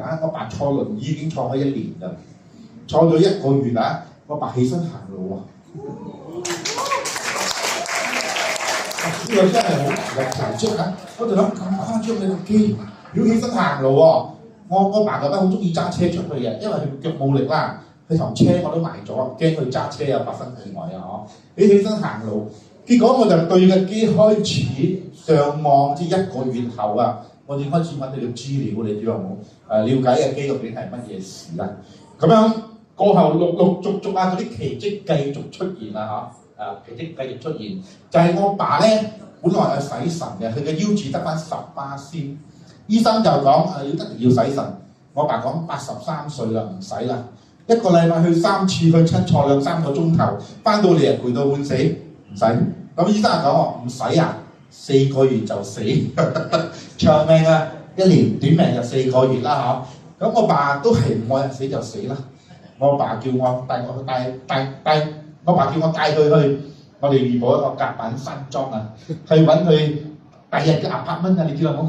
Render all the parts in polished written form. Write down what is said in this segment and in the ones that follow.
啊，我爸坐輪椅已經坐咗1年啦，坐咗1個月啊，我爸起身行路喎。呢個真係好大嘅奇蹟啊！我就諗咁誇張，你部機要起身行路喎。我爸覺得好中意揸車出去嘅，因為佢腳冇力啦。佢台車我都賣咗，驚佢揸車又發生意外啊！你起身行路，結果我就對個機開始上網，至1個月後啊，我哋開始揾佢嘅資料，你知有冇？了解嘅機究竟係乜嘢事啦？咁樣過後陸續啊，嗰啲奇蹟繼續出現啦奇蹟繼續出現，就係我爸咧，本來係洗腎嘅，佢嘅腰子得翻10%，醫生就講一定要洗腎。我爸講83歲啦，唔使啦。1個禮拜去3次，去親坐2-3個鐘頭，翻到嚟啊攰到半死，唔使。咁醫生就講我唔使啊，4個月就死，長命啊1年，短命就4個月啦咁我爸都係唔愛人死就死啦。我爸叫我帶我爸叫我帶佢去我哋怡保一個甲板山莊啊，去揾佢第日嘅apartment啊，你知道冇？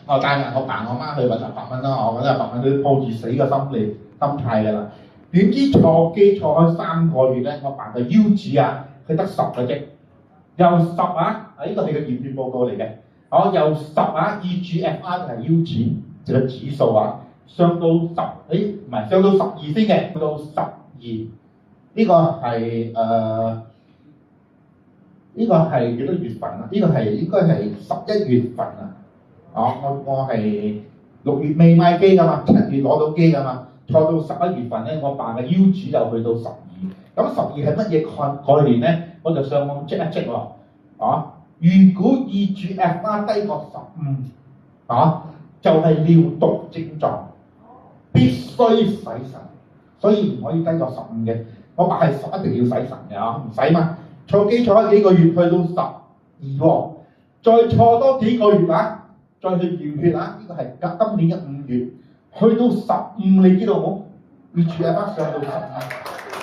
我帶埋我爸我媽去揾apartment啦，我揾apartment都抱住死嘅心態㗎啦。點知坐機坐開3個月咧，我爸嘅腰子啊，佢得10嘅啫，由10啊，呢個係個驗血報告嚟嘅，由10啊 ，EGFR 係腰子就個指數啊，上到10，唔係上到12先嘅，到12。呢個係呢個係幾多月份啊？呢個係應該係11月份啊！我係6月尾買機㗎嘛，7月攞到機㗎嘛，坐到11月份咧，我爸嘅腰子就去到12。咁12係乜嘢概念咧？我就上網check一check喎。如果 EGFR 低過15，就係尿毒症狀，必須洗腎，所以唔可以低過15嘅。我爸係一定要洗腎嘅唔使嘛。坐機坐咗幾個月，去到12喎，再坐多幾個月再去驗血呢個係今年嘅5月，去到15，你知道冇？EGFR上到15。